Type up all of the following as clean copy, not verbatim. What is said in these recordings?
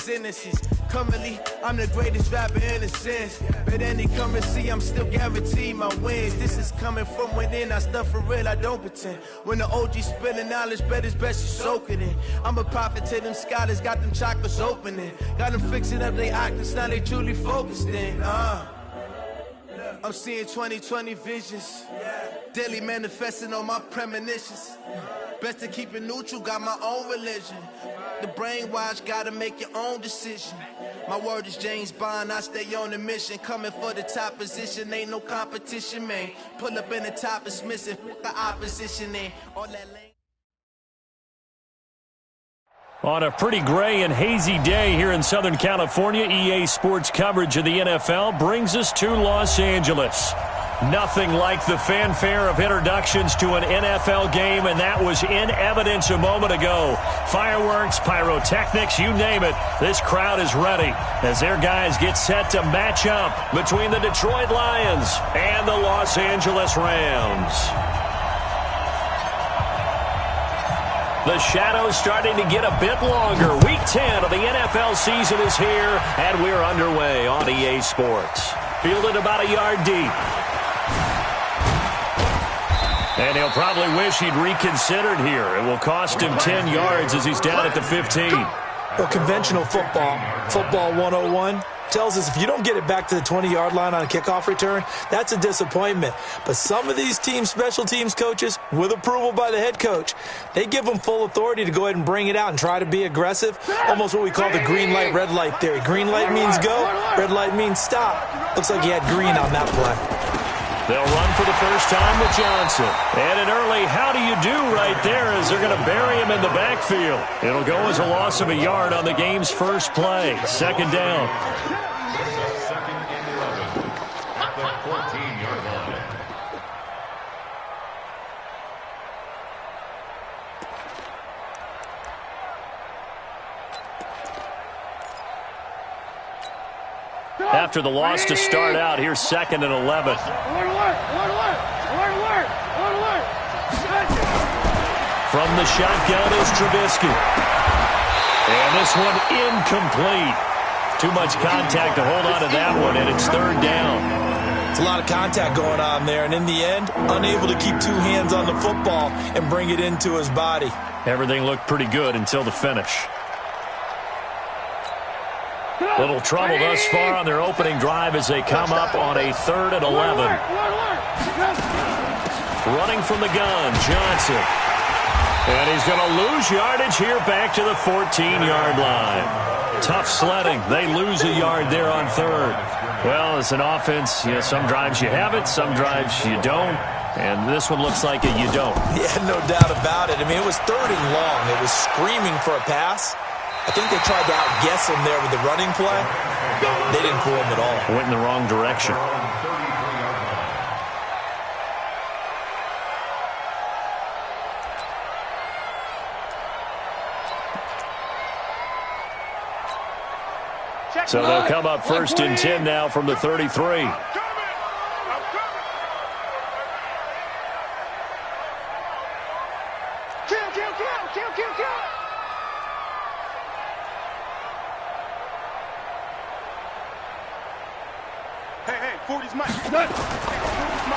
his innocence. Currently, I'm the greatest rapper in a sense. But any currency, I'm still guaranteed my wins. This is coming from within, I stuff for real, I don't pretend. When the OG spilling knowledge, bet it's best you soak it in. I'm a prophet to them scholars, got them chakras opening. Got them fixing up their octaves, now they truly focused in. I'm seeing 2020 visions. Daily manifesting on my premonitions. Best to keep it neutral, got my own religion. The brainwash, gotta make your own decision. My word is James Bond, I stay on a mission. Coming for the top position, ain't no competition, man. Pull up in the top, it's missing, the opposition, man. All that lane. On a pretty gray and hazy day here in Southern California, EA Sports coverage of the NFL brings us to Los Angeles. Nothing like the fanfare of introductions to an NFL game, and that was in evidence a moment ago. Fireworks, pyrotechnics, you name it. This crowd is ready as their guys get set to match up between the Detroit Lions and the Los Angeles Rams. The shadow's starting to get a bit longer. Week 10 of the NFL season is here, and we're underway on EA Sports. Fielded about a yard deep. And he'll probably wish he'd reconsidered here. It will cost him 10 yards as he's down at the 15. Well, conventional football 101, tells us if you don't get it back to the 20-yard line on a kickoff return, that's a disappointment. But some of these team special teams coaches, with approval by the head coach, they give them full authority to go ahead and bring it out and try to be aggressive, almost what we call the green light, red light theory. Green light means go, red light means stop. Looks like he had green on that play. They'll run for the first time with Johnson. And an early how do you do right there as they're going to bury him in the backfield. It'll go as a loss of a yard on the game's first play. Second down. Second and 11 at the 14-yard line. After the loss to start out, here's second and 11. From the shotgun is Trubisky. And this one incomplete. Too much contact to hold on to that one, and it's third down. It's a lot of contact going on there, and in the end, unable to keep two hands on the football and bring it into his body. Everything looked pretty good until the finish. Little trouble thus far on their opening drive as they come up on a 3rd and 11. Running from the gun, Johnson. And he's going to lose yardage here back to the 14-yard line. Tough sledding. They lose a yard there on 3rd. Well, as an offense, some drives you have it, some drives you don't. And this one looks like you don't. Yeah, no doubt about it. I mean, it was 3rd and long. It was screaming for a pass. I think they tried to outguess him there with the running play. They didn't fool him at all. Went in the wrong direction. So they'll come up 1st and 10 now from the 33.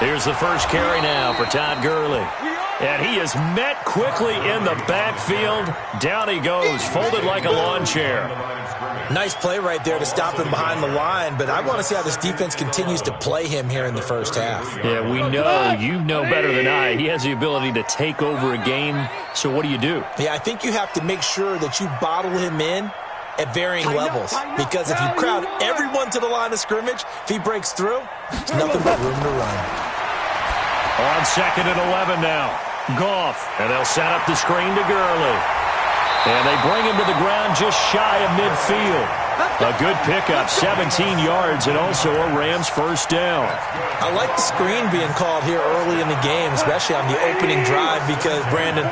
Here's the first carry now for Todd Gurley. And he is met quickly in the backfield. Down he goes, folded like a lawn chair. Nice play right there to stop him behind the line, but I want to see how this defense continues to play him here in the first half. Yeah, we know, you know better than I, he has the ability to take over a game. So what do you do? Yeah, I think you have to make sure that you bottle him in at varying levels, because if you crowd everyone to the line of scrimmage, if he breaks through, there's nothing but room to run. On 2nd and 11 now. Goff, and they'll set up the screen to Gurley. And they bring him to the ground just shy of midfield. A good pickup, 17 yards, and also a Rams first down. I like the screen being called here early in the game, especially on the opening drive, because, Brandon,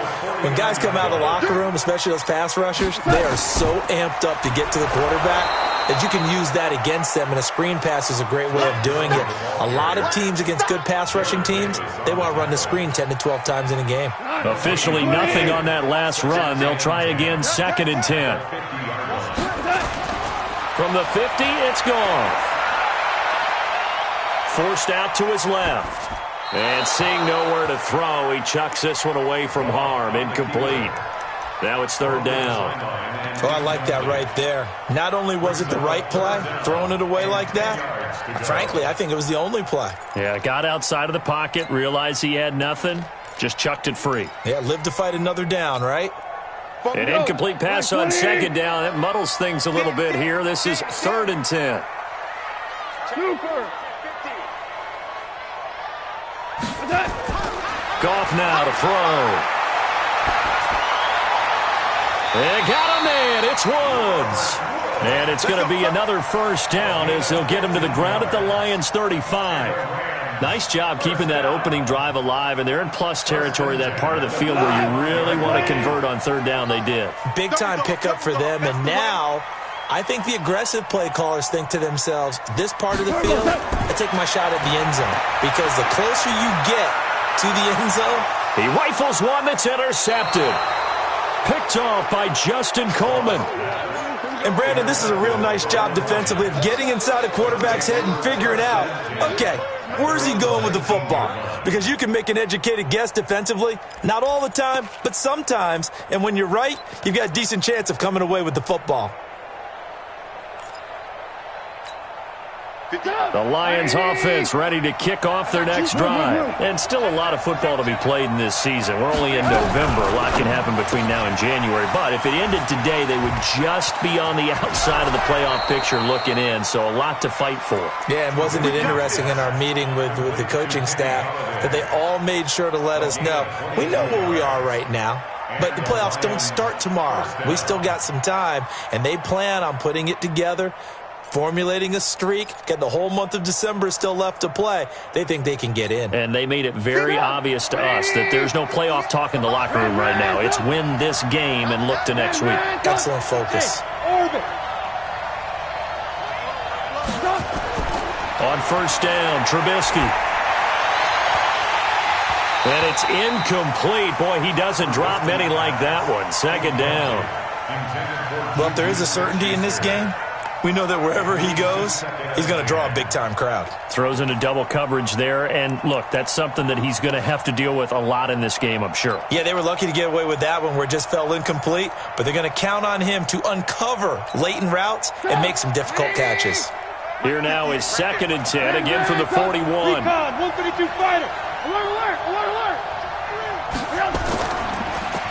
when guys come out of the locker room, especially those pass rushers, they are so amped up to get to the quarterback that you can use that against them, and a screen pass is a great way of doing it. A lot of teams against good pass rushing teams, they want to run the screen 10 to 12 times in a game. Officially nothing on that last run. They'll try again 2nd and 10. From the 50, it's gone. Forced out to his left. And seeing nowhere to throw, he chucks this one away from harm. Incomplete. Now it's third down. Oh, I like that right there. Not only was it the right play, throwing it away like that, frankly, I think it was the only play. Yeah, got outside of the pocket, realized he had nothing, just chucked it free. Yeah, live to fight another down, right? An incomplete pass on second down. That muddles things a little bit here. This is 3rd and 10. Goff now to throw. They got him there. It's Woods. And it's going to be another first down as they'll get him to the ground at the Lions' 35. Nice job keeping that opening drive alive, and they're in plus territory, that part of the field where you really want to convert on third down. They did. Big-time pickup for them, and now I think the aggressive play callers think to themselves, this part of the field, I take my shot at the end zone, because the closer you get to the end zone, he rifles one that's intercepted. Picked off by Justin Coleman. And, Brandon, this is a real nice job defensively of getting inside a quarterback's head and figuring out, okay, where's he going with the football? Because you can make an educated guess defensively. Not all the time, but sometimes. And when you're right, you've got a decent chance of coming away with the football. The Lions offense ready to kick off their next drive. And still a lot of football to be played in this season. We're only in November. A lot can happen between now and January. But if it ended today, they would just be on the outside of the playoff picture looking in. So a lot to fight for. Yeah, and wasn't it interesting in our meeting with the coaching staff that they all made sure to let us know, we know where we are right now. But the playoffs don't start tomorrow. We still got some time, and they plan on putting it together, formulating a streak, getting the whole month of December still left to play. They think they can get in. And they made it very obvious to us that there's no playoff talk in the locker room right now. It's win this game and look to next week. Excellent focus. On first down, Trubisky. And it's incomplete. Boy, he doesn't drop many like that one. Second down. Well, if there is a certainty in this game, we know that wherever he goes, he's going to draw a big-time crowd. Throws into double coverage there, and look, that's something that he's going to have to deal with a lot in this game, I'm sure. Yeah, they were lucky to get away with that one where it just fell incomplete, but they're going to count on him to uncover latent routes and make some difficult catches. Here now is 2nd and 10, again from the 41. 152 fighter. Alert, alert, alert, alert.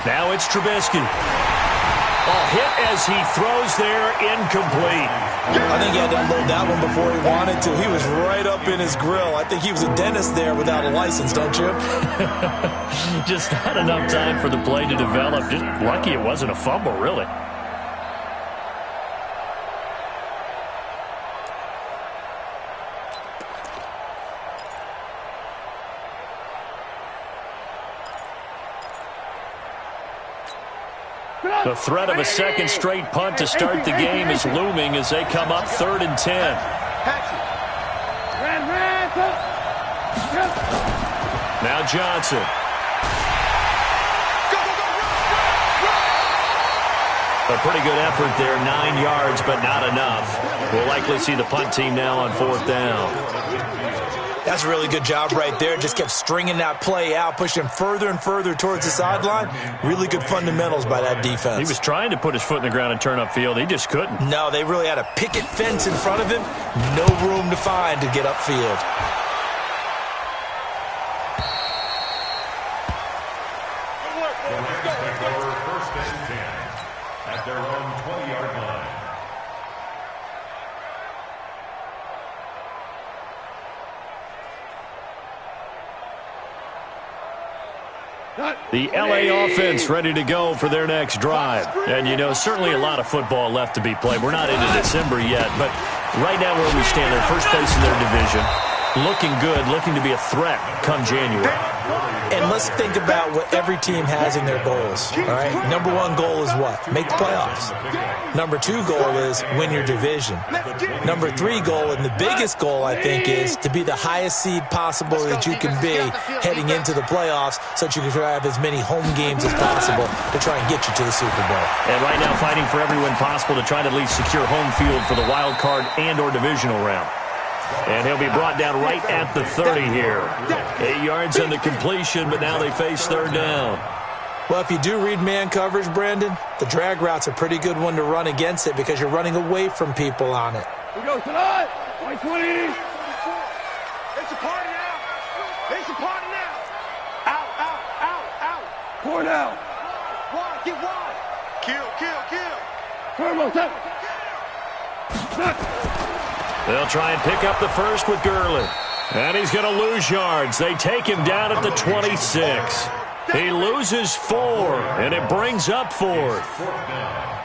Now it's Trubisky. Oh, hit as he throws there, incomplete. I think he had to unload that one before he wanted to. He was right up in his grill. I think he was a dentist there without a license, don't you? Just not enough time for the play to develop. Just lucky it wasn't a fumble, really. The threat of a second straight punt to start the game is looming as they come up 3rd and 10. Now Johnson. A pretty good effort there, 9 yards, but not enough. We'll likely see the punt team now on 4th down. That's a really good job right there. Just kept stringing that play out, pushing him further and further towards the sideline. Really good fundamentals by that defense. He was trying to put his foot in the ground and turn upfield. He just couldn't. No, they really had a picket fence in front of him. No room to find to get upfield. First and 10 at their own 20-yard line. The LA offense ready to go for their next drive. And, you know, certainly a lot of football left to be played. We're not into December yet, but right now where we stand, they're first place in their division. Looking good, looking to be a threat come January. And let's think about what every team has in their goals, all right? Number one goal is what? Make the playoffs. Number two goal is win your division. Number three goal, and the biggest goal, I think, is to be the highest seed possible that you can be heading into the playoffs so that you can have as many home games as possible to try and get you to the Super Bowl. And right now fighting for every win possible to try to at least secure home field for the wild card and or divisional round. And he'll be brought down right at the 30 here. 8 yards on the completion, but now they face third down. Well, if you do read man coverage, Brandon, the drag route's a pretty good one to run against it because you're running away from people on it. We go tonight. 2020. It's a party now. It's a party now. Out, out, out, out. Corn out. Wide, get wide. Kill, kill, kill. Turbo, tap. They'll try and pick up the first with Gurley. And he's going to lose yards. They take him down at the 26. He loses 4, and it brings up 4th.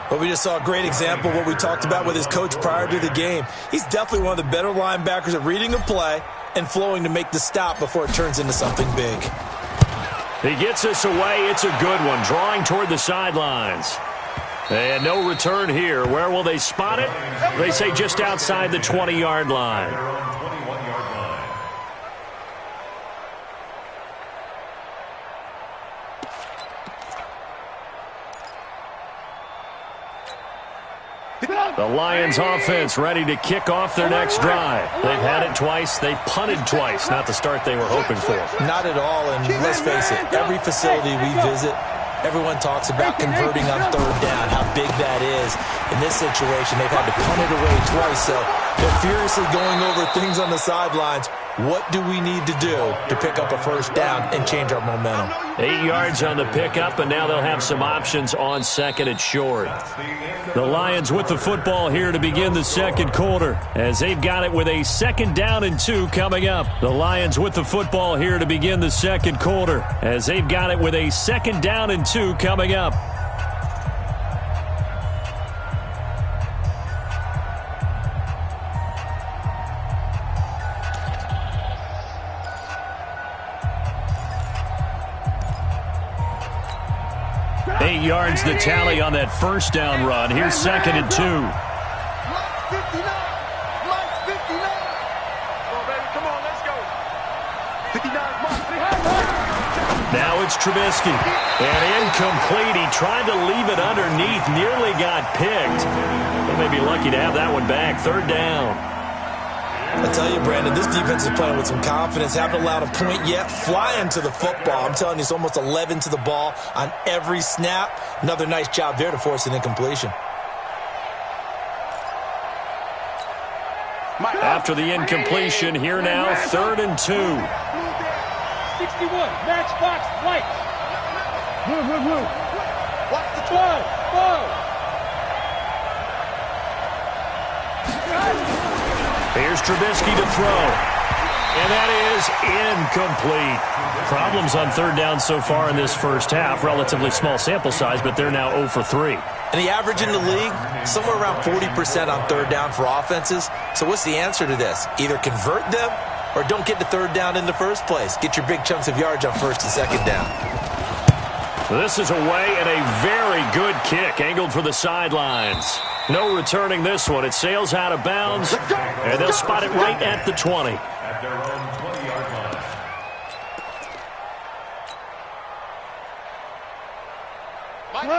Well, we just saw a great example of what we talked about with his coach prior to the game. He's definitely one of the better linebackers at reading a play and flowing to make the stop before it turns into something big. He gets us away. It's a good one, drawing toward the sidelines. And no return here. Where will they spot it? They say just outside the 20-yard line. The Lions offense ready to kick off their next drive. They've had it twice. They've punted twice. Not the start they were hoping for. Not at all, and let's face it, every facility we visit, everyone talks about converting on third down, how big that is. In this situation, they've had to punt it away twice, so they're furiously going over things on the sidelines. What do we need to do to pick up a first down and change our momentum? 8 yards on the pickup, and now they'll have some options on second and short. The Lions with the football here to begin the second quarter, as they've got it with a 2nd down and 2 coming up. The Lions with the football here to begin the second quarter, as they've got it with a 2nd down and 2 coming up. Yards the tally on that first down run. Here's 2nd and 2. Now it's Trubisky. And incomplete. He tried to leave it underneath. Nearly got picked. They may be lucky to have that one back. 3rd down. I tell you, Brandon, this defense is playing with some confidence. Haven't allowed a point yet. Flying to the football. I'm telling you, it's almost 11 to the ball on every snap. Another nice job there to force an incompletion. After the incompletion, here now, 3rd and 2. 61, matchbox, lights. Move. Watch the 12. Here's Trubisky to throw. And that is incomplete. Problems on 3rd down so far in this first half. Relatively small sample size, but they're now 0 for 3. And the average in the league, somewhere around 40% on 3rd down for offenses. So what's the answer to this? Either convert them or don't get to 3rd down in the first place. Get your big chunks of yards on 1st and 2nd down. This is away and a very good kick angled for the sidelines. No returning this one. It sails out of bounds, and they'll spot it right at the 20. At their own 20-yard line.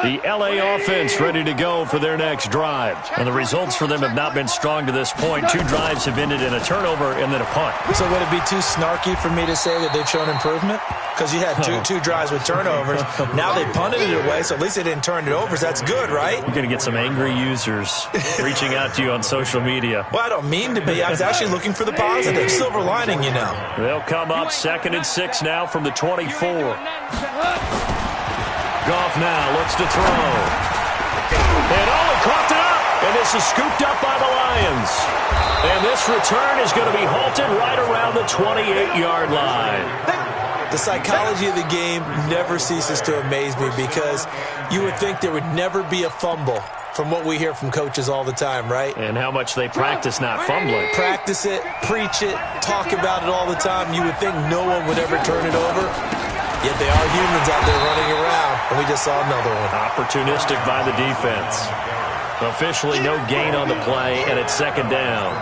The L.A. offense ready to go for their next drive. And the results for them have not been strong to this point. 2 drives have ended in a turnover and then a punt. So would it be too snarky for me to say that they've shown improvement? Because you had two drives with turnovers. Now they punted it away, so at least they didn't turn it over. So that's good, right? You're going to get some angry users reaching out to you on social media. Well, I don't mean to be. I was actually looking for the positive. Silver lining, you know. They'll come up 2nd and 6 now from the 24. Goff now looks to throw. And he caught it up. And this is scooped up by the Lions. And this return is going to be halted right around the 28-yard line. The psychology of the game never ceases to amaze me because you would think there would never be a fumble from what we hear from coaches all the time, right? And how much they practice not fumbling. Practice it, preach it, talk about it all the time. You would think no one would ever turn it over. Yet they are humans out there running around, and we just saw another one. Opportunistic by the defense. Officially no gain on the play, and it's second down.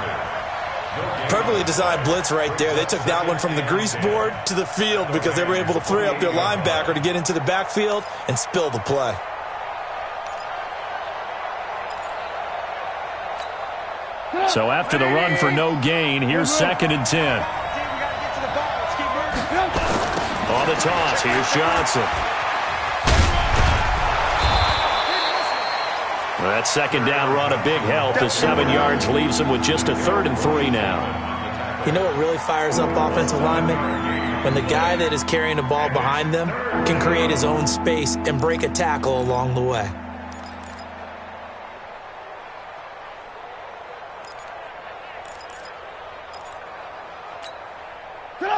Perfectly designed blitz right there. They took that one from the grease board to the field because they were able to free up their linebacker to get into the backfield and spill the play. So after the run for no gain, here's second and 10. On the toss, here's Johnson. That second down run, a big help as 7 yards leaves them with just a 3rd and 3 now. You know what really fires up offensive linemen? When the guy that is carrying the ball behind them can create his own space and break a tackle along the way.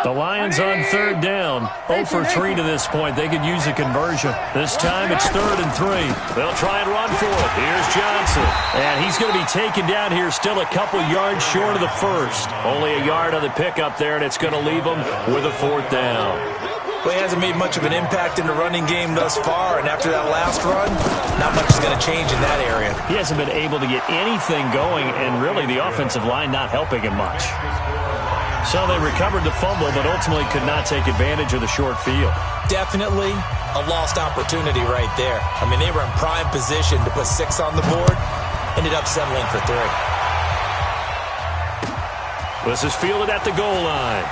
The Lions on 3rd down. 0 for 3 to this point. They could use a conversion. This time it's 3rd and 3. They'll try and run for it. Here's Johnson. And he's going to be taken down here still a couple yards short of the first. Only a yard on the pickup there, and it's going to leave him with a 4th down. Well, he hasn't made much of an impact in the running game thus far, and after that last run, not much is going to change in that area. He hasn't been able to get anything going, and really the offensive line not helping him much. So they recovered the fumble, but ultimately could not take advantage of the short field. Definitely a lost opportunity right there. I mean, they were in prime position to put 6 on the board, ended up settling for 3. This is fielded at the goal line.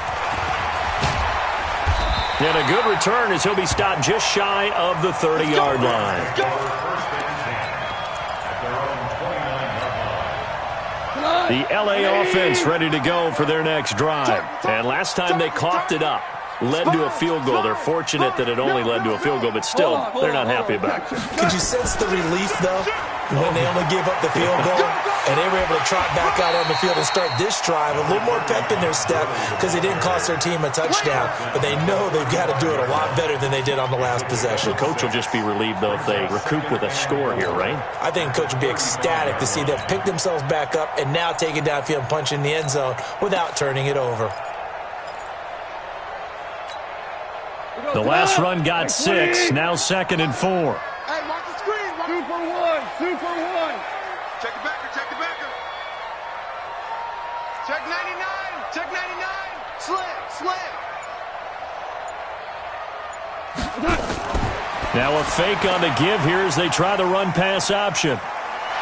And a good return as he'll be stopped just shy of the 30-yard line. The L.A. offense ready to go for their next drive. And last time they coughed it up, led to a field goal. They're fortunate that it only led to a field goal, but still, they're not happy about it. Could you sense the relief, though, when they only gave up the field goal? And they were able to trot back out on the field and start this drive. A little more pep in their step because it didn't cost their team a touchdown. But they know they've got to do it a lot better than they did on the last possession. The coach will just be relieved, though, if they recoup with a score here, right? I think the coach will be ecstatic to see them pick themselves back up and now take it downfield and punch in the end zone without turning it over. The last run got 6, now 2nd and 4. Hey, mark the screen. 2 for 1. 2 for 1. Check the backer. Check the backer. Check 99. Check 99. Slam. Now a fake on the give here as they try the run-pass option.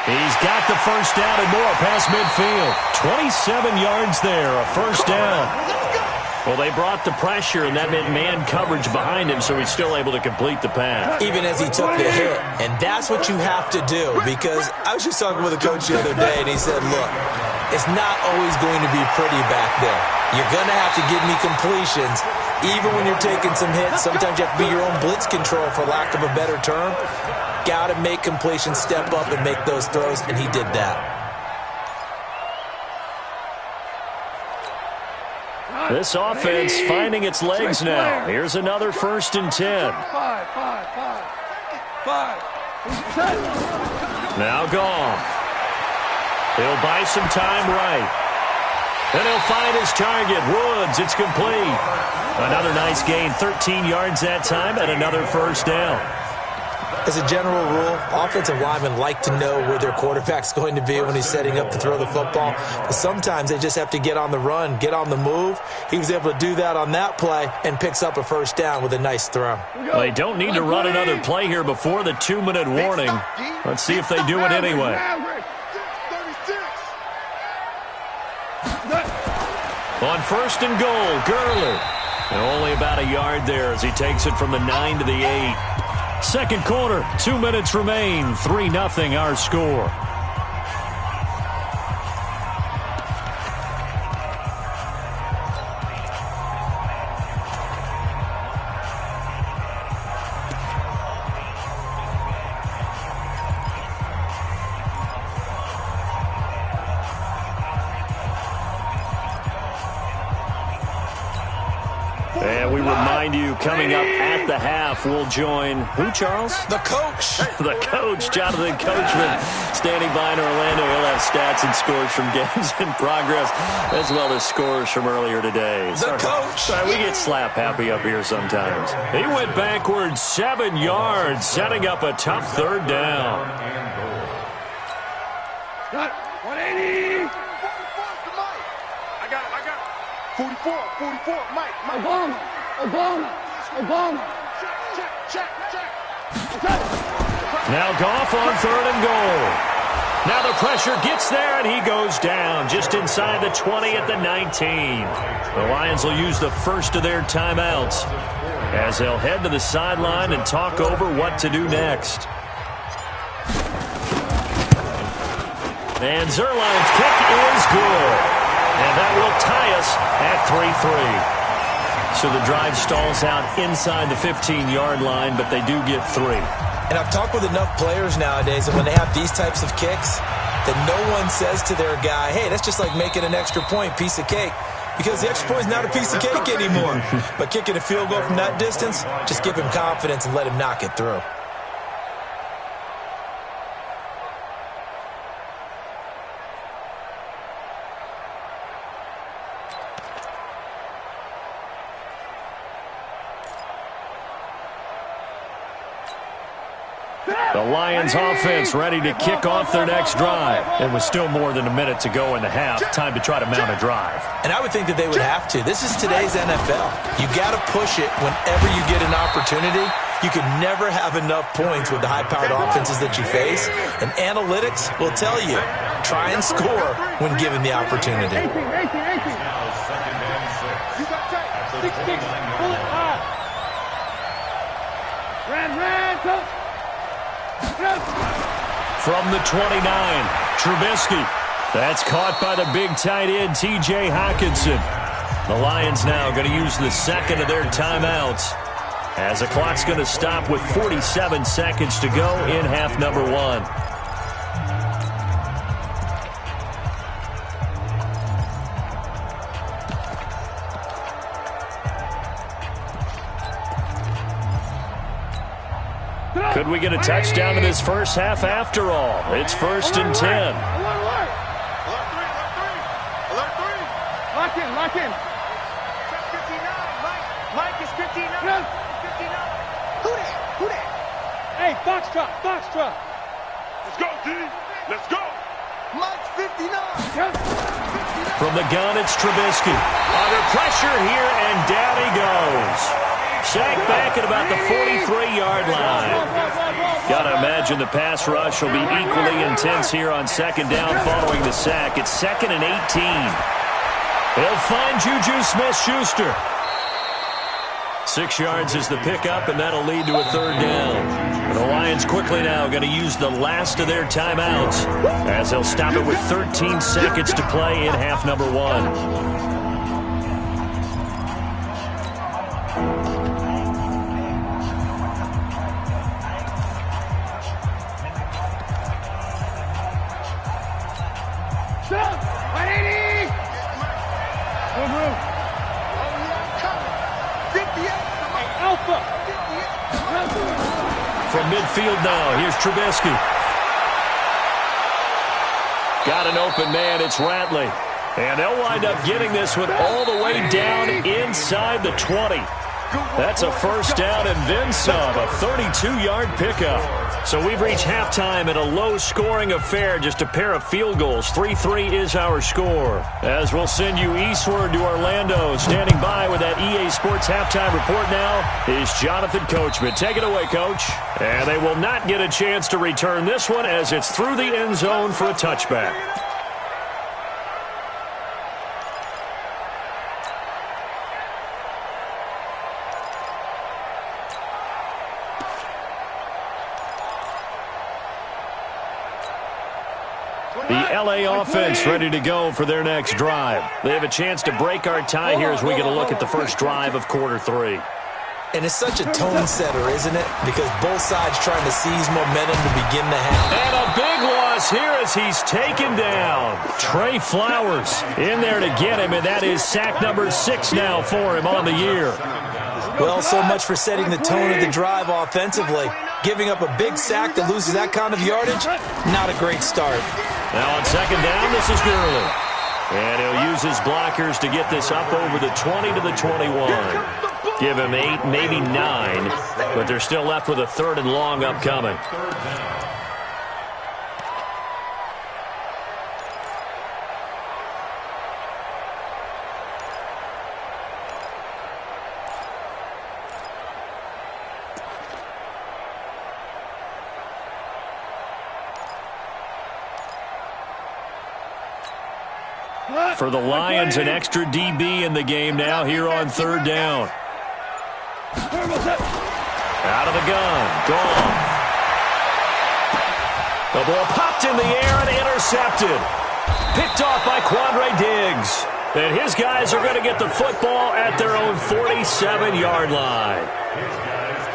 He's got the first down and more past midfield. 27 yards there, a first down. Well, they brought the pressure, and that meant man coverage behind him, so he's still able to complete the pass. Even as he took the hit. And that's what you have to do, because I was just talking with a coach the other day, and he said, look, it's not always going to be pretty back there. You're going to have to give me completions. Even when you're taking some hits, sometimes you have to be your own blitz control, for lack of a better term. Got to make completions, step up, and make those throws, and he did that. This offense finding its legs now. Here's another 1st and 10. 5. Now Goff. He'll buy some time right. And he'll find his target. Woods, it's complete. Another nice gain, 13 yards that time, and another first down. As a general rule, offensive linemen like to know where their quarterback's going to be when he's setting up to throw the football. But sometimes they just have to get on the run, get on the move. He was able to do that on that play and picks up a first down with a nice throw. Well, they don't need to run another play here before the 2-minute warning. Let's see if they do it anyway. On 1st and goal, Gurley. And only about a yard there as he takes it from the 9 to the 8. Second quarter, 2 minutes remain, 3-0 our score. And And we remind you, coming up at the half, we'll join who, Charles? The coach. The coach, Jonathan Coachman, standing by in Orlando. He'll have stats and scores from games in progress, as well as scores from earlier today. The coach. Sorry, we get slap happy up here sometimes. He went backwards 7 yards, setting up a tough third down. Got 180. I got it. 44, Mike. Obama. Check. Now Goff on 3rd and goal. Now the pressure gets there, and he goes down just inside the 20 at the 19. The Lions will use the first of their timeouts as they'll head to the sideline and talk over what to do next. And Zuerlein's kick is good. And that will tie us at 3-3. So the drive stalls out inside the 15-yard line, but they do get 3. And I've talked with enough players nowadays that when they have these types of kicks, that no one says to their guy, hey, that's just like making an extra point, piece of cake. Because the extra point is not a piece of cake anymore. But kicking a field goal from that distance, just give him confidence and let him knock it through. The Lions offense ready to kick off their next drive. And with still more than a minute to go in the half, time to try to mount a drive. And I would think that they would have to. This is today's NFL. You got to push it whenever you get an opportunity. You can never have enough points with the high-powered offenses that you face. And analytics will tell you, try and score when given the opportunity. 18. You got tight. 6. Pull it high. Ran, coach. From the 29, Trubisky. That's caught by the big tight end, T.J. Hockenson. The Lions now going to use the second of their timeouts, as the clock's going to stop with 47 seconds to go in half number 1. Could we get a touchdown in this first half after all? It's 1st and 10. Alert 3. Lock in. Check 59. Mike is 59. 59. Who that? Hey, box drop. Let's go, D. Let's go. Mike's 59. From the gun, it's Trubisky. Under pressure here, and down he goes. Sacked back at about the 43-yard line. Gotta imagine the pass rush will be equally intense here on 2nd down following the sack. It's 2nd and 18. They'll find Juju Smith-Schuster. 6 yards is the pickup, and that'll lead to a 3rd down. The Lions quickly now going to use the last of their timeouts, as they'll stop it with 13 seconds to play in half number 1. From midfield now, here's Trubisky. Got an open man, it's Ratley. And they'll wind up getting this one all the way down inside the 20. That's a 1st down and then some, a 32-yard pickup. So we've reached halftime at a low-scoring affair, just a pair of field goals. 3-3 is our score. As we'll send you eastward to Orlando, standing by with that EA Sports halftime report now is Jonathan Coachman. Take it away, Coach. And they will not get a chance to return this one as it's through the end zone for a touchback. The LA offense ready to go for their next drive. They have a chance to break our tie here as we get a look at the first drive of quarter 3. And it's such a tone setter, isn't it? Because both sides trying to seize momentum to begin the half. And a big one loss here as he's taken down. Trey Flowers in there to get him, and that is sack number 6 now for him on the year. Well, so much for setting the tone of the drive offensively. Giving up a big sack that loses that kind of yardage, not a great start. Now on second down, this is Gurley. And he'll use his blockers to get this up over the 20 to the 21. Give him 8, maybe 9, but they're still left with a 3rd and long upcoming. For the Lions, an extra DB in the game now here on 3rd down. Out of the gun. Gone. The ball popped in the air and intercepted. Picked off by Quandre Diggs. And his guys are going to get the football at their own 47-yard line.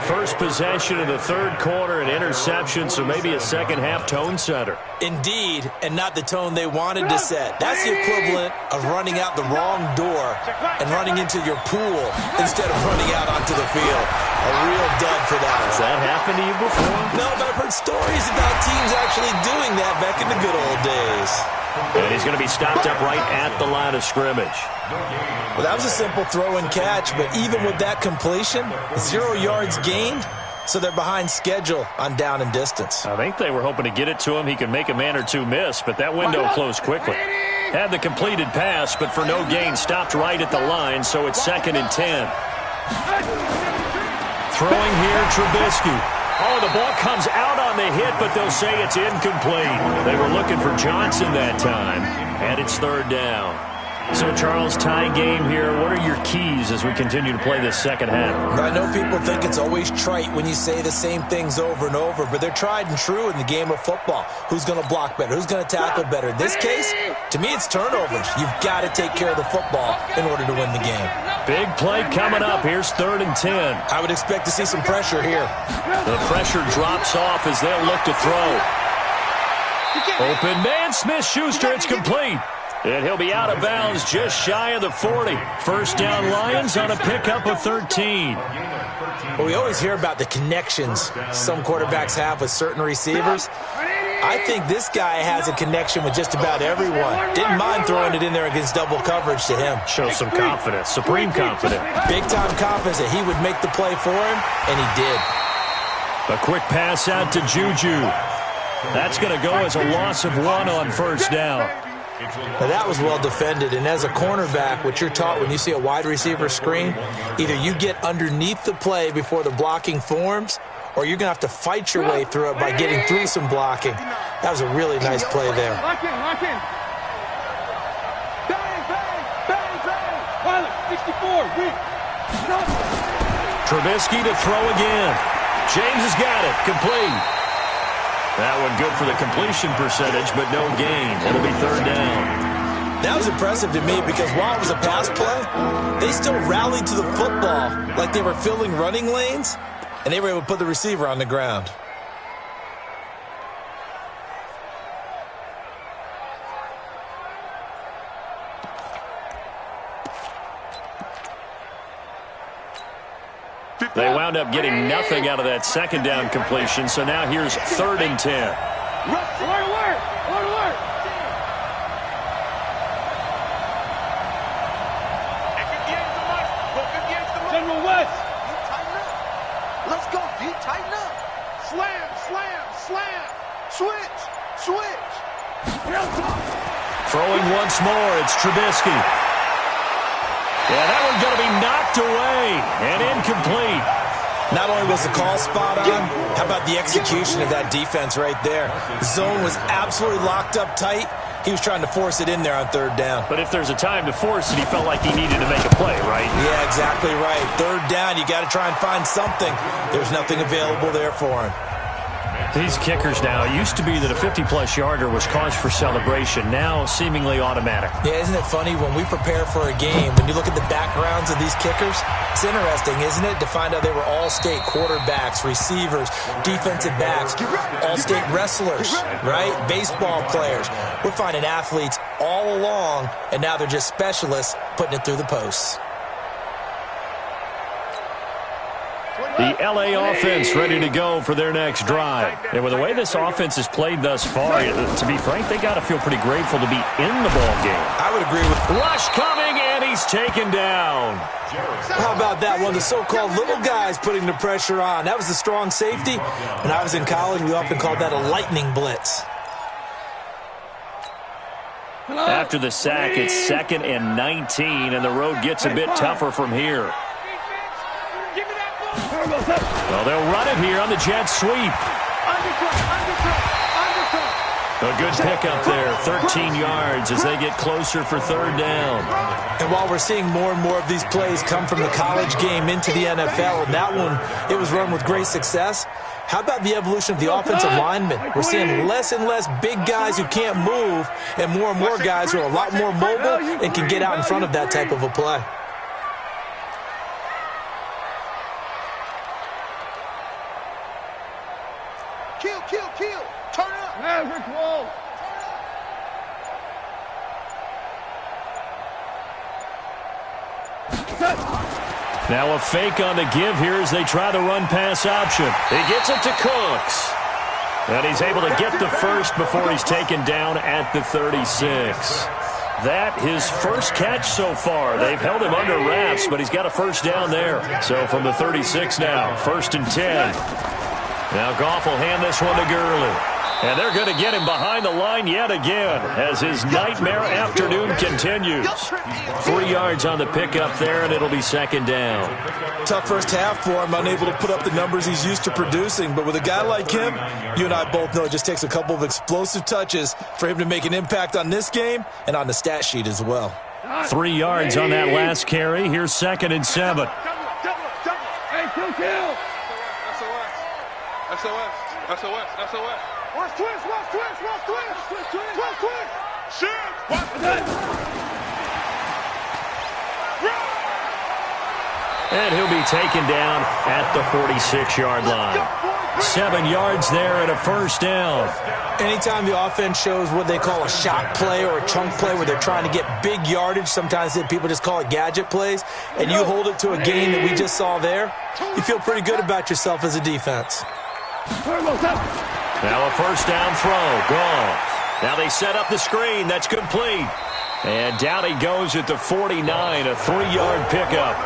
First possession of the 3rd quarter, an interception, so maybe a second-half tone setter. Indeed, and not the tone they wanted to set. That's the equivalent of running out the wrong door and running into your pool instead of running out onto the field. A real dud for that. Has that happened to you before? No, but I've heard stories about teams actually doing that back in the good old days. And he's going to be stopped up right at the line of scrimmage. Well, that was a simple throw and catch, but even with that completion, 0 yards gained, so they're behind schedule on down and distance. I think they were hoping to get it to him. He could make a man or two miss, but that window closed quickly. Had the completed pass, but for no gain, stopped right at the line, so it's 2nd and 10. Throwing here, Trubisky. Oh, the ball comes out on the hit, but they'll say it's incomplete. They were looking for Johnson that time, and it's 3rd down. So, Charles, tie game here. What are your keys as we continue to play this second half? I know people think it's always trite when you say the same things over and over, but they're tried and true in the game of football. Who's going to block better? Who's going to tackle better? In this case, to me, it's turnovers. You've got to take care of the football in order to win the game. Big play coming up. Here's 3rd and 10. I would expect to see some pressure here. The pressure drops off as they'll look to throw. Open man, Smith-Schuster. It's complete. And he'll be out of bounds just shy of the 40. First down, Lions on a pickup of 13. Well, we always hear about the connections some quarterbacks have with certain receivers. I think this guy has a connection with just about everyone. Didn't mind throwing it in there against double coverage to him. Shows some confidence, supreme confidence. Big-time confidence that he would make the play for him, and he did. A quick pass out to Juju. That's going to go as a loss of 1 on first down. Now that was well defended, and as a cornerback, what you're taught when you see a wide receiver screen, either you get underneath the play before the blocking forms, or you're going to have to fight your way through it by getting through some blocking. That was a really nice play there. Lock in, lock in. Bang, bang, bang, bang. Pilot, 64, win. Trubisky to throw again. James has got it, complete. That one good for the completion percentage, but no gain. It'll be 3rd down. That was impressive to me because while it was a pass play, they still rallied to the football like they were filling running lanes, and they were able to put the receiver on the ground. They wound up getting nothing out of that second down completion, so now here's 3rd and 10. Alert, alert, alert. General West. Tighten up. Let's go, D. Tighten up. Slam, slam, slam. Switch, switch. Throwing once more, it's Trubisky. Yeah, that one's going to be knocked away and incomplete. Not only was the call spot on, how about the execution of that defense right there? The zone was absolutely locked up tight. He was trying to force it in there on 3rd down. But if there's a time to force it, he felt like he needed to make a play, right? Yeah, exactly right. 3rd down, you got to try and find something. There's nothing available there for him. These kickers now, it used to be that a 50-plus yarder was cause for celebration. Now, seemingly automatic. Yeah, isn't it funny when we prepare for a game, when you look at the backgrounds of these kickers, it's interesting, isn't it, to find out they were all-state quarterbacks, receivers, defensive backs, all-state wrestlers, right? Baseball players. We're finding athletes all along, and now they're just specialists putting it through the posts. The L.A. offense ready to go for their next drive. And with the way this offense has played thus far, to be frank, they got to feel pretty grateful to be in the ball game. I would agree with Rush coming, and he's taken down. How about that? One of the so-called little guys putting the pressure on. That was the strong safety. When I was in college, we often called that a lightning blitz. After the sack, it's 2nd and 19, and the road gets a bit tougher from here. Well, they'll run it here on the jet sweep. A good pickup there, 13 yards as they get closer for 3rd down. And while we're seeing more and more of these plays come from the college game into the NFL, and that one, it was run with great success, how about the evolution of the offensive linemen? We're seeing less and less big guys who can't move and more guys who are a lot more mobile and can get out in front of that type of a play. Kill. Turn it up. Maverick wall. Now a fake on the give here as they try the run-pass option. He gets it to Cooks. And he's able to get the first before he's taken down at the 36. That his first catch so far. They've held him under wraps, but he's got a first down there. So from the 36 now, 1st and 10. Now Goff will hand this one to Gurley. And they're going to get him behind the line yet again as his nightmare afternoon continues. 3 yards on the pickup there, and it'll be 2nd down. Tough first half for him, unable to put up the numbers he's used to producing. But with a guy like him, you and I both know it just takes a couple of explosive touches for him to make an impact on this game and on the stat sheet as well. 3 yards on that last carry. Here's 2nd and 7. Hey, kill. SOS. Watch twist. Shit. And he'll be taken down at the 46-yard line. 7 yards there and a first down. Anytime the offense shows what they call a shot play or a chunk play where they're trying to get big yardage, sometimes people just call it gadget plays, and you hold it to a game that we just saw there, you feel pretty good about yourself as a defense. Now a first down throw. Gone. Now they set up the screen. That's complete. And down he goes at the 49, a 3-yard pickup.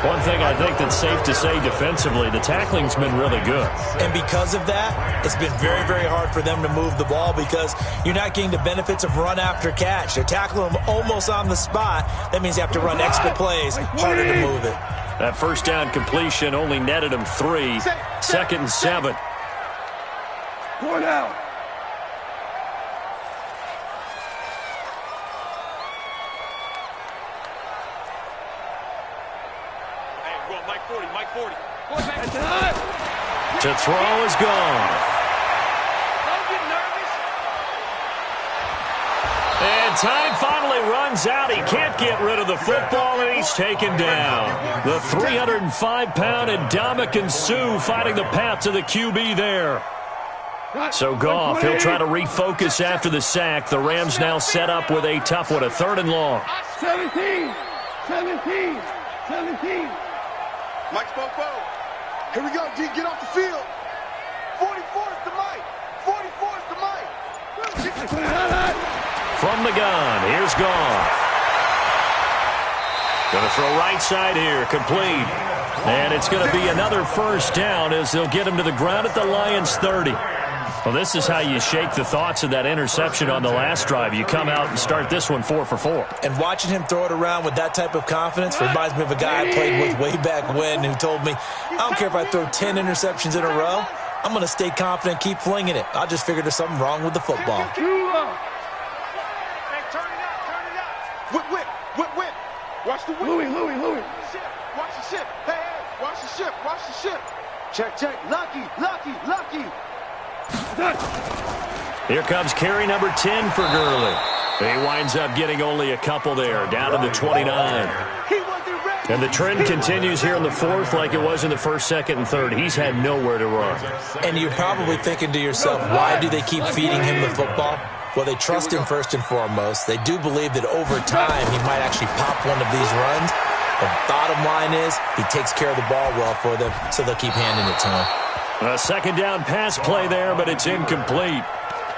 One thing I think that's safe to say defensively, the tackling's been really good. And because of that, it's been very, very hard for them to move the ball because you're not getting the benefits of run after catch. They're tackling them almost on the spot. That means you have to run extra plays, harder to move it. That first down completion only netted him 3. 2nd and 7. Going out. Mike 40. To throw is gone. Don't get nervous. And time finally runs out. He can't get rid of the football, and he's taken down. The 305-pound Ndamukong Suh fighting the path to the QB there. So Goff, he'll try to refocus after the sack. The Rams now set up with a tough one, a 3rd and long. 17. Mike Spofo. Here we go, D. Get off the field. 44 is the Mike. 44 is the Mike. From the gun, here's Goff. Going to throw right side here, complete. And it's going to be another first down as they'll get him to the ground at the Lions' 30. Well, this is how you shake the thoughts of that interception on the last drive. You come out and start this one 4 for 4. And watching him throw it around with that type of confidence reminds me of a guy I played with way back when who told me, I don't care if I throw 10 interceptions in a row, I'm going to stay confident, keep flinging it. I just figured there's something wrong with the football. Hey, turn it up. Whip. Watch the whip. Louis. Watch the ship. Hey, watch the ship. Check. Lucky. Here comes carry number 10 for Gurley. He winds up getting only a couple there, down to the 29. And the trend continues here in the fourth like it was in the first, second, and third. He's had nowhere to run. And you're probably thinking to yourself, why do they keep feeding him the football? Well, they trust him first and foremost. They do believe that over time he might actually pop one of these runs. The bottom line is he takes care of the ball well for them, so they'll keep handing it to him. A second down pass play there, but it's incomplete.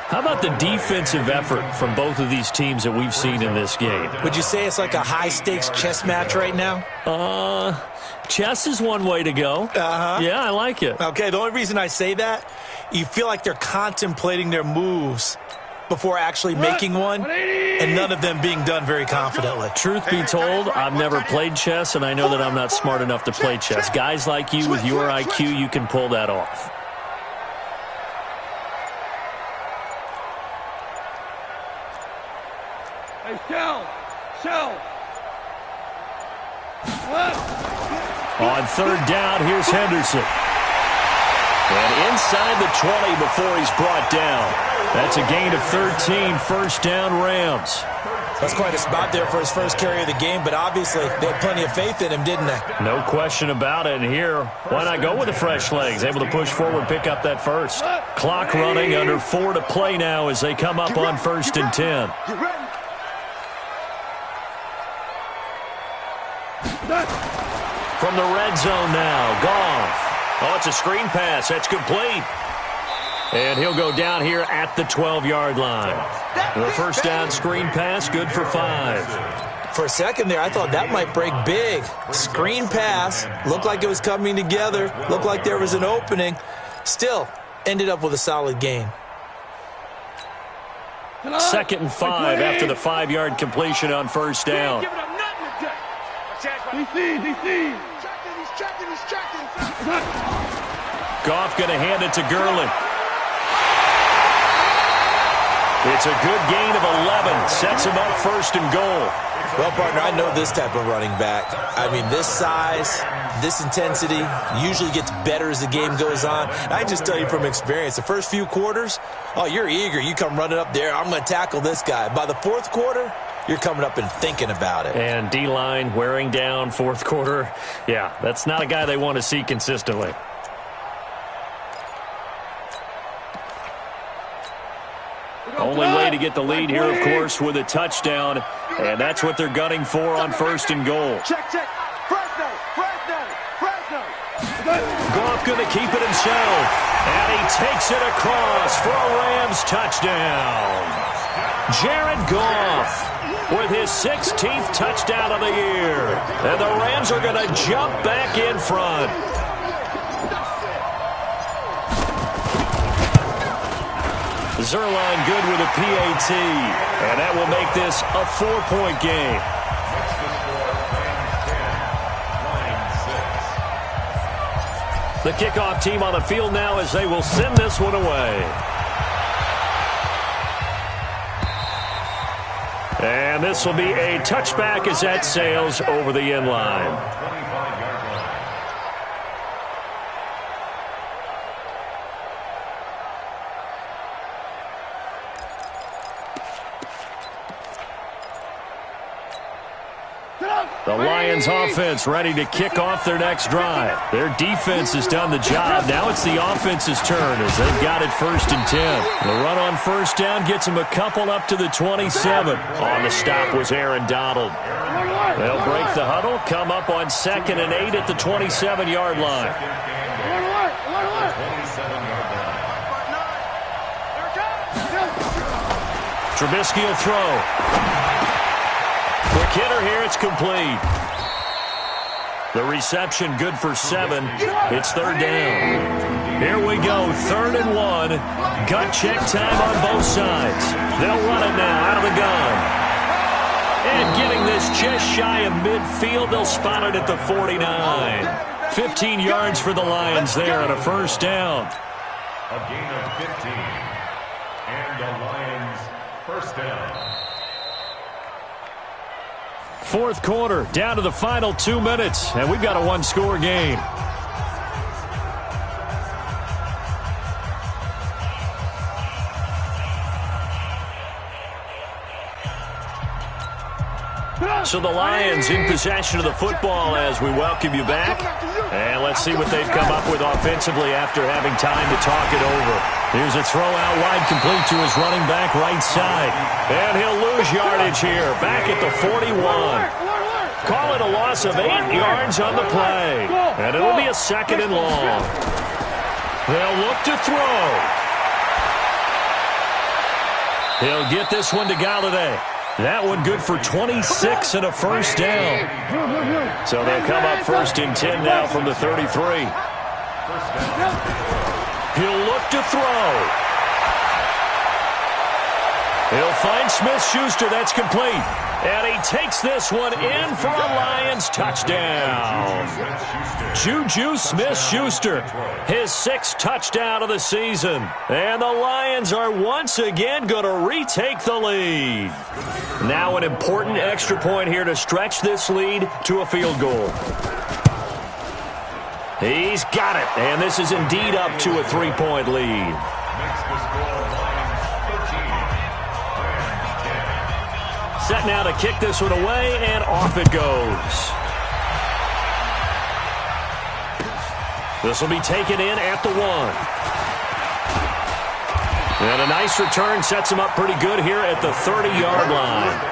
How about the defensive effort from both of these teams that we've seen in this game? Would you say it's like a high-stakes chess match right now? Chess is one way to go. Yeah, I like it. Okay, the only reason I say that, you feel like they're contemplating their moves before actually making one, and none of them being done very confidently. Truth be told, I've never played chess, and I know that I'm not smart enough to play chess. Guys like you with your IQ, you can pull that off. Hey, Shell! On third down, here's Henderson. And inside the 20 before he's brought down. That's a gain of 13, first down Rams. That's quite a spot there for his first carry of the game, but obviously they had plenty of faith in him, didn't they? No question about it. And here, why not go with the fresh legs? Able to push forward, pick up that first. Clock running, under 4 to play now as they come up on first and 10. From the red zone now, Goff. Oh, it's a screen pass. That's complete. And he'll go down here at the 12-yard line. The first down screen pass, good for 5. For a second there, I thought that might break big. Screen pass, looked like it was coming together, looked like there was an opening. Still, ended up with a solid gain. Second and 5 after the 5-yard completion on first down. Goff going to hand it to Gurley. It's a good gain of 11. Sets him up first and goal. Well, partner, I know this type of running back. I mean, this size, this intensity usually gets better as the game goes on. I just tell you from experience, the first few quarters, oh, you're eager. You come running up there, I'm going to tackle this guy. By the fourth quarter, you're coming up and thinking about it. And D-line wearing down fourth quarter. Yeah, that's not a guy they want to see consistently. Only way to get the lead here, of course, with a touchdown. And that's what they're gunning for on first and goal. Check. Fresno. Goff going to keep it himself. And he takes it across for a Rams touchdown. Jared Goff with his 16th touchdown of the year. And the Rams are going to jump back in front. Zerline good with a PAT. And that will make this a 4-point game. The kickoff team on the field now as they will send this one away. And this will be a touchback as that sails over the end line. The Lions offense ready to kick off their next drive. Their defense has done the job. Now it's the offense's turn as they've got it first and 10. The run on first down gets them a couple up to the 27. On the stop was Aaron Donald. They'll break the huddle, come up on 2nd and 8 at the 27-yard line. Trubisky will throw. Quick hitter here, it's complete. The reception good for 7. It's third down. Here we go, 3rd and 1. Gut check time on both sides. They'll run it now out of the gun. And getting this just shy of midfield, they'll spot it at the 49. 15 yards for the Lions there and a first down. A gain of 15. And the Lions first down. Fourth quarter, down to the final 2 minutes, and we've got a 1-score game. So the Lions in possession of the football as we welcome you back. And let's see what they've come up with offensively after having time to talk it over. Here's a throw out wide, complete to his running back right side. And he'll lose yardage here, back at the 41. Call it a loss of 8 yards on the play. And it'll be a 2nd and long. They'll look to throw. He'll get this one to Galladay. That one good for 26 and a first down. So they'll come up 1st and 10 now from the 33. He'll look to throw. He'll find Smith-Schuster. That's complete. And he takes this one in for a Lions touchdown. Juju Smith-Schuster, his 6th touchdown of the season. And the Lions are once again going to retake the lead. Now an important extra point here to stretch this lead to a field goal. He's got it. And this is indeed up to a 3-point lead. Set now to kick this one away, and off it goes. This will be taken in at the 1. And a nice return sets him up pretty good here at the 30-yard line.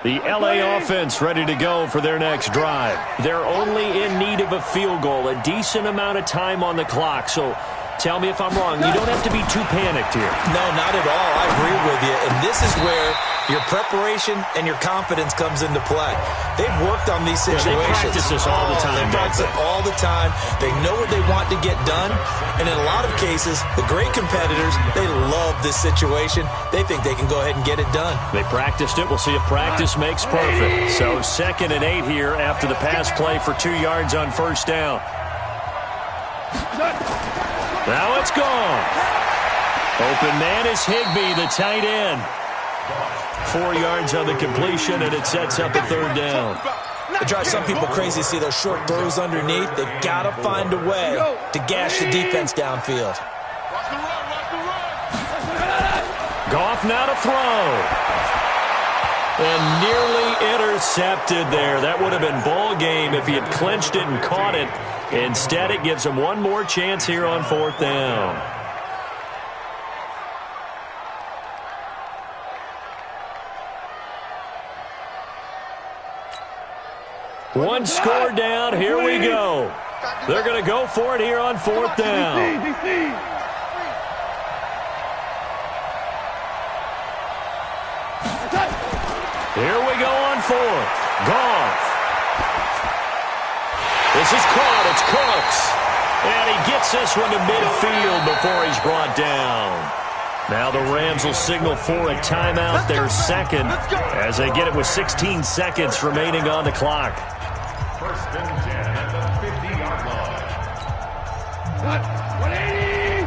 The LA offense ready to go for their next drive. They're only in need of a field goal, a decent amount of time on the clock. So tell me if I'm wrong. You don't have to be too panicked here. No, not at all. I agree with you. And this is where your preparation and your confidence comes into play. They've worked on these situations. They practice this all the time. They practice it all the time. They know what they want to get done. And in a lot of cases, the great competitors, they love this situation. They think they can go ahead and get it done. They practiced it. We'll see if practice makes perfect. So 2nd and 8 here after the pass play for 2 yards on 1st down. Now it's gone. Open man is Higbee, the tight end. 4 yards on the completion, and it sets up a 3rd down. It drives some people crazy to see those short throws underneath. They've got to find a way to gash the defense downfield. Goff now to throw. And nearly intercepted there. That would have been ball game if he had clinched it and caught it. Instead, it gives him one more chance here on 4th down. One score down. Here we go. They're going to go for it here on 4th down. Here we go on 4th. Goff. This is caught. It's Cooks. And he gets this one to midfield before he's brought down. Now the Rams will signal for a timeout, their 2nd, as they get it with 16 seconds remaining on the clock. 1st and 10 at the 50-yard line. 180.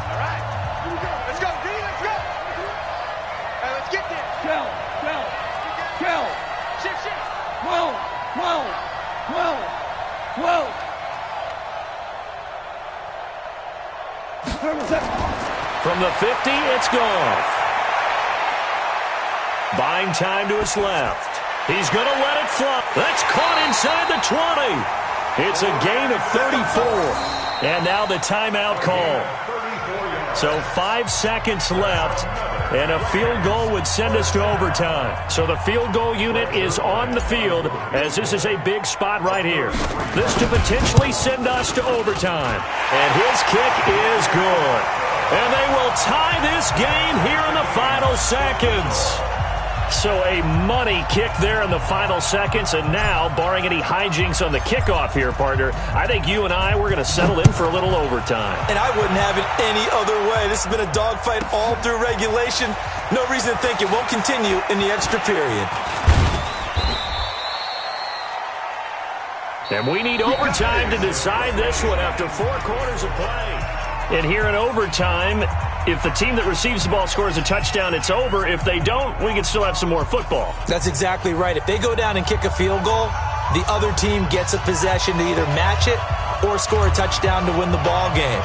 All right. Here we go. Let's go, D. Let's go. Hey, let's get there. Kill. Shift. Whoa. From the 50, it's Goff. Buying time to his left. He's going to let it fly. That's caught inside the 20. It's a gain of 34. And now the timeout call. So 5 seconds left, and a field goal would send us to overtime. So the field goal unit is on the field, as this is a big spot right here. This to potentially send us to overtime. And his kick is good. And they will tie this game here in the final seconds. So a money kick there in the final seconds, and now, barring any hijinks on the kickoff here, partner, I think you and I, we're going to settle in for a little overtime. And I wouldn't have it any other way. This has been a dogfight all through regulation. No reason to think it won't continue in the extra period. And we need overtime to decide this one after 4 quarters of play. And here in overtime, If the team that receives the ball scores a touchdown, it's over. If they don't, we can still have some more football. That's exactly right. If they go down and kick a field goal, the other team gets a possession to either match it or score a touchdown to win the ball game.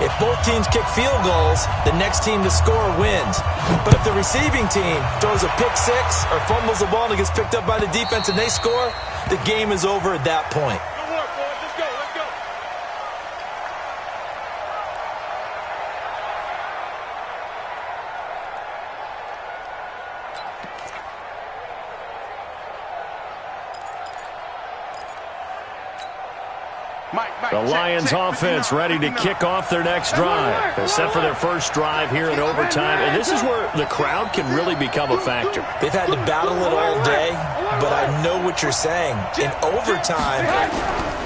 If both teams kick field goals, the next team to score wins. But if the receiving team throws a pick six or fumbles the ball and it gets picked up by the defense and they score, the game is over at that point. Good work, boys. Let's go. Let's go. The Lions offense ready to kick off their next drive. They're set for their first drive here in overtime, and this is where the crowd can really become a factor. They've had to battle it all day, but I know what you're saying. In overtime,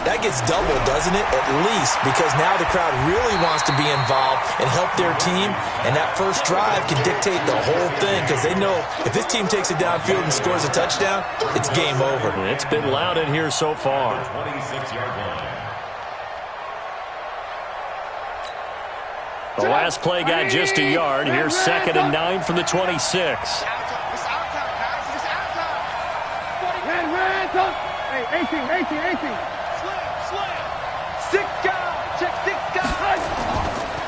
that gets doubled, doesn't it? At least, because now the crowd really wants to be involved and help their team, and that first drive can dictate the whole thing because they know if this team takes it downfield and scores a touchdown, it's game over. It's been loud in here so far. 26-yard line. The last play got just a yard. Here's 2nd and 9 from the 26. It's our time, guys. It's our time. Hey, 18. Slam. 6 guys. Check 6 guys.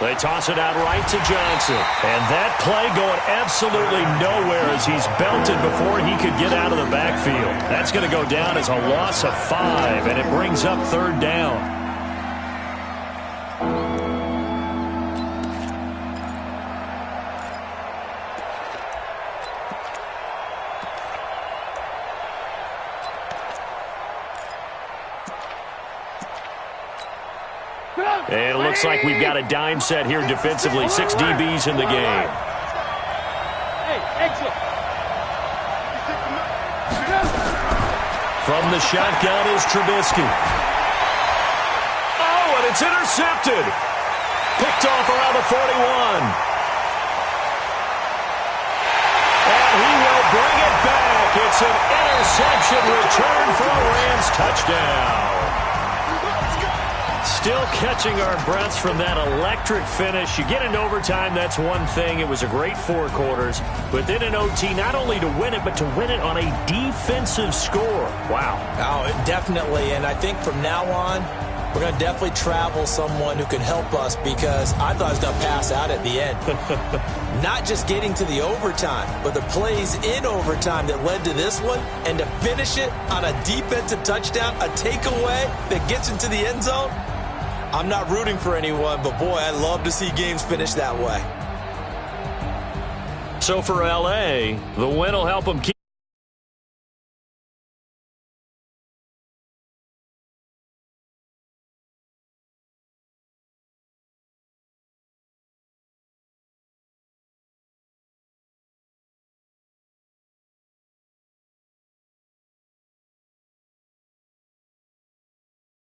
They toss it out right to Johnson. And that play going absolutely nowhere as he's belted before he could get out of the backfield. That's going to go down as a loss of 5, and it brings up 3rd down. And it looks like we've got a dime set here defensively. 6 DBs in the game. From the shotgun is Trubisky. Oh, and it's intercepted. Picked off around the 41. And he will bring it back. It's an interception return for a Rams touchdown. Still catching our breaths from that electric finish. You get into overtime, that's one thing. It was a great 4 quarters. But then in OT, not only to win it, but to win it on a defensive score. Wow. Oh, definitely. And I think from now on, we're going to definitely travel someone who can help us because I thought I was going to pass out at the end. Not just getting to the overtime, but the plays in overtime that led to this one, and to finish it on a defensive touchdown, a takeaway that gets into the end zone. I'm not rooting for anyone, but boy, I love to see games finish that way. So for LA, the win will help them keep